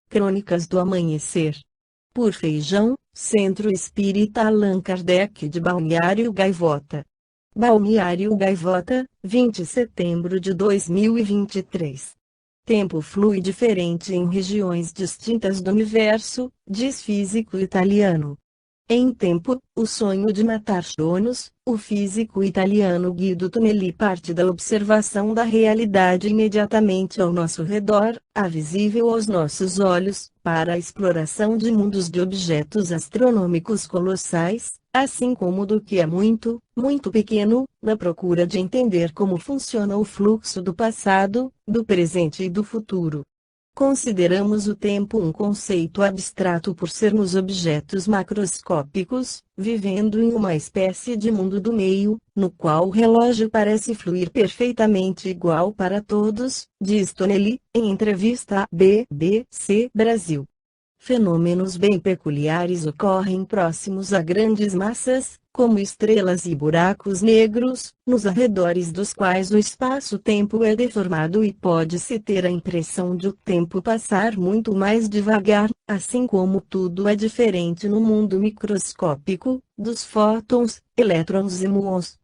Crônicas do Amanhecer. Por Feijão, Centro Espírita Allan Kardec de Balneário Gaivota. Balneário Gaivota, 20 de setembro de 2023. Tempo flui diferente em regiões distintas do universo, diz físico italiano. Em Tempo, o sonho de matar Cronos, o físico italiano Guido Tonelli parte da observação da realidade imediatamente ao nosso redor, a visível aos nossos olhos, para a exploração de mundos de objetos astronômicos colossais, assim como do que é muito, muito pequeno, na procura de entender como funciona o fluxo do passado, do presente e do futuro. Consideramos o tempo um conceito abstrato por sermos objetos macroscópicos, vivendo em uma espécie de mundo do meio, no qual o relógio parece fluir perfeitamente igual para todos, diz Tonelli, em entrevista à BBC Brasil. Fenômenos bem peculiares ocorrem próximos a grandes massas, como estrelas e buracos negros, nos arredores dos quais o espaço-tempo é deformado e pode-se ter a impressão de o tempo passar muito mais devagar, assim como tudo é diferente no mundo microscópico, dos fótons, elétrons e muons.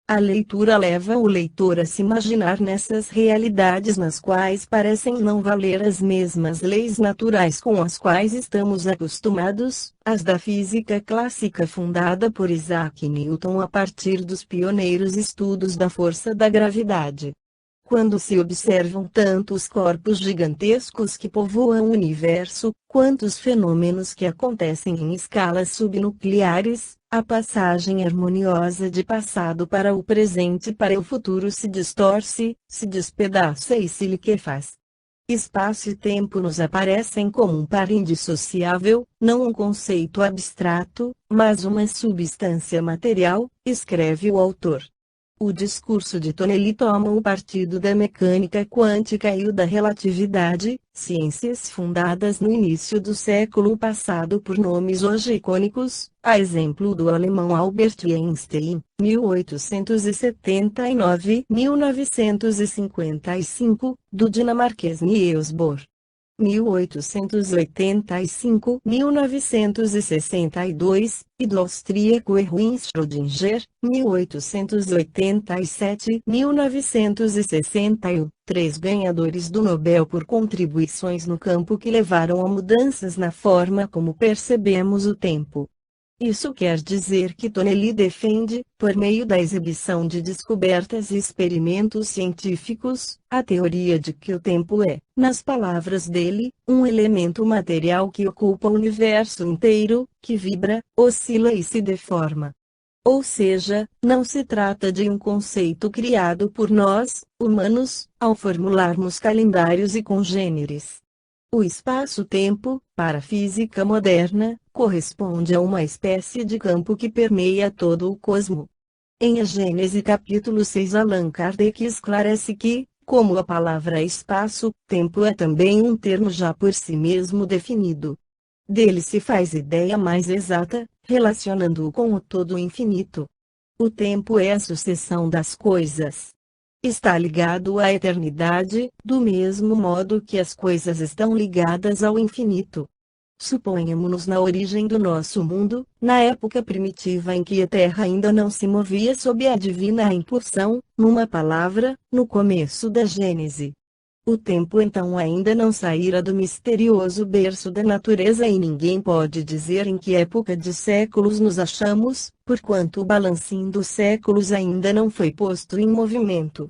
A leitura leva o leitor a se imaginar nessas realidades nas quais parecem não valer as mesmas leis naturais com as quais estamos acostumados, as da física clássica fundada por Isaac Newton a partir dos pioneiros estudos da força da gravidade. Quando se observam tantos corpos gigantescos que povoam o universo, quantos fenômenos que acontecem em escalas subnucleares, a passagem harmoniosa de passado para o presente e para o futuro se distorce, se despedaça e se liquefaz. Espaço e tempo nos aparecem como um par indissociável, não um conceito abstrato, mas uma substância material, escreve o autor. O discurso de Tonelli toma o partido da mecânica quântica e o da relatividade, ciências fundadas no início do século passado por nomes hoje icônicos, a exemplo do alemão Albert Einstein, 1879-1955, do dinamarquês Niels Bohr, 1885-1962, e do austríaco Erwin Schrödinger, 1887-1961, três ganhadores do Nobel por contribuições no campo que levaram a mudanças na forma como percebemos o tempo. Isso quer dizer que Tonelli defende, por meio da exibição de descobertas e experimentos científicos, a teoria de que o tempo é, nas palavras dele, um elemento material que ocupa o universo inteiro, que vibra, oscila e se deforma. Ou seja, não se trata de um conceito criado por nós, humanos, ao formularmos calendários e congêneres. O espaço-tempo, para a física moderna, corresponde a uma espécie de campo que permeia todo o cosmo. Em A Gênese capítulo 6 Allan Kardec esclarece que, como a palavra espaço-tempo é também um termo já por si mesmo definido, dele se faz ideia mais exata, relacionando-o com o todo infinito. O tempo é a sucessão das coisas. Está ligado à eternidade, do mesmo modo que as coisas estão ligadas ao infinito. Suponhamos-nos na origem do nosso mundo, na época primitiva em que a Terra ainda não se movia sob a divina impulsão, numa palavra, no começo da Gênese. O tempo então ainda não saíra do misterioso berço da natureza e ninguém pode dizer em que época de séculos nos achamos, porquanto o balancim dos séculos ainda não foi posto em movimento.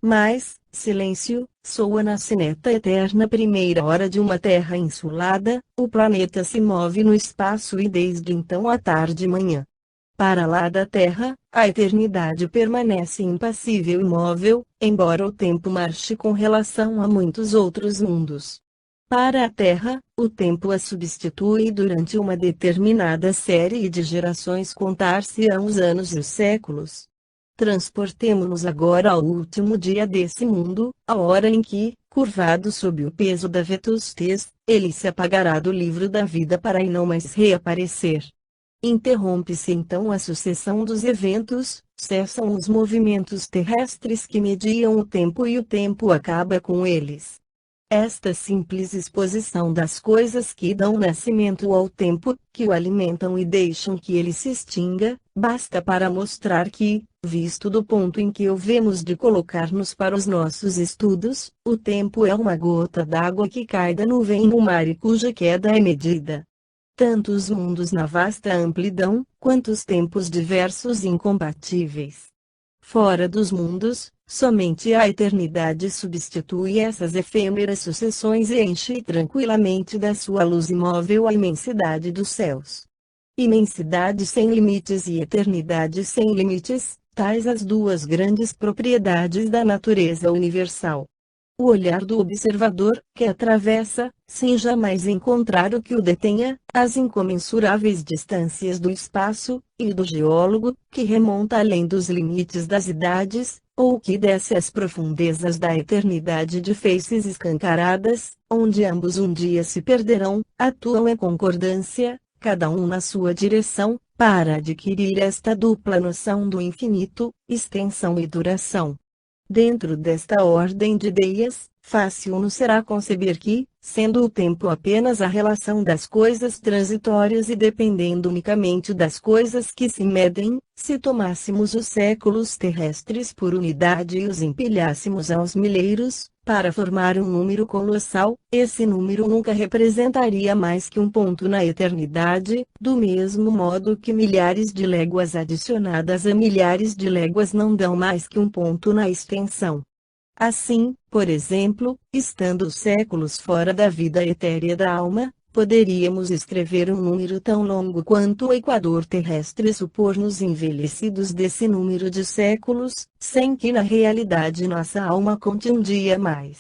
Mas, silêncio, soa na sineta eterna primeira hora de uma terra insulada, o planeta se move no espaço e desde então a tarde e manhã. Para lá da Terra, a eternidade permanece impassível e imóvel, embora o tempo marche com relação a muitos outros mundos. Para a Terra, o tempo a substitui durante uma determinada série de gerações contar-se-ão os anos e os séculos. Transportemo-nos agora ao último dia desse mundo, a hora em que, curvado sob o peso da vetustez, ele se apagará do livro da vida para aí não mais reaparecer. Interrompe-se então a sucessão dos eventos, cessam os movimentos terrestres que mediam o tempo e o tempo acaba com eles. Esta simples exposição das coisas que dão nascimento ao tempo, que o alimentam e deixam que ele se extinga, basta para mostrar que, visto do ponto em que o vemos de colocar-nos para os nossos estudos, o tempo é uma gota d'água que cai da nuvem no mar e cuja queda é medida. Tanto os mundos na vasta amplidão, quanto os tempos diversos e incompatíveis. Fora dos mundos, somente a eternidade substitui essas efêmeras sucessões e enche tranquilamente da sua luz imóvel a imensidade dos céus. Imensidade sem limites e eternidade sem limites, tais as duas grandes propriedades da natureza universal. O olhar do observador, que atravessa, sem jamais encontrar o que o detenha, as incomensuráveis distâncias do espaço, e do geólogo, que remonta além dos limites das idades, ou que desce às profundezas da eternidade de faces escancaradas, onde ambos um dia se perderão, atuam em concordância, cada um na sua direção, para adquirir esta dupla noção do infinito, extensão e duração. Dentro desta ordem de ideias, fácil nos será conceber que, sendo o tempo apenas a relação das coisas transitórias e dependendo unicamente das coisas que se medem, se tomássemos os séculos terrestres por unidade e os empilhássemos aos milheiros, para formar um número colossal, esse número nunca representaria mais que um ponto na eternidade, do mesmo modo que milhares de léguas adicionadas a milhares de léguas não dão mais que um ponto na extensão. Assim, por exemplo, estando os séculos fora da vida etérea da alma, poderíamos escrever um número tão longo quanto o equador terrestre e supor-nos envelhecidos desse número de séculos, sem que na realidade nossa alma conte um dia mais.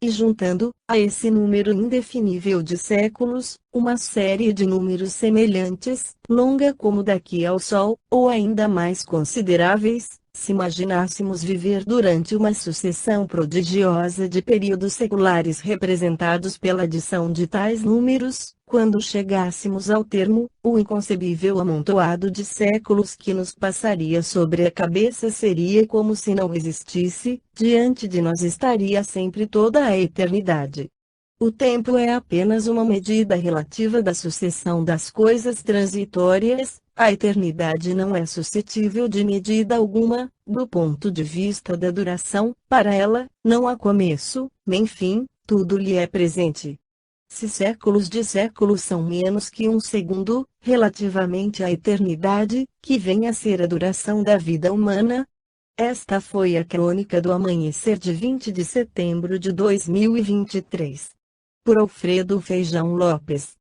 E juntando, a esse número indefinível de séculos, uma série de números semelhantes, longa como daqui ao Sol, ou ainda mais consideráveis, se imaginássemos viver durante uma sucessão prodigiosa de períodos seculares representados pela adição de tais números, quando chegássemos ao termo, o inconcebível amontoado de séculos que nos passaria sobre a cabeça seria como se não existisse, diante de nós estaria sempre toda a eternidade. O tempo é apenas uma medida relativa da sucessão das coisas transitórias, a eternidade não é suscetível de medida alguma, do ponto de vista da duração, para ela, não há começo, nem fim, tudo lhe é presente. Se séculos de séculos são menos que um segundo, relativamente à eternidade, que vem a ser a duração da vida humana? Esta foi a crônica do amanhecer de 20 de setembro de 2023. Por Alfredo Feijão Lopes.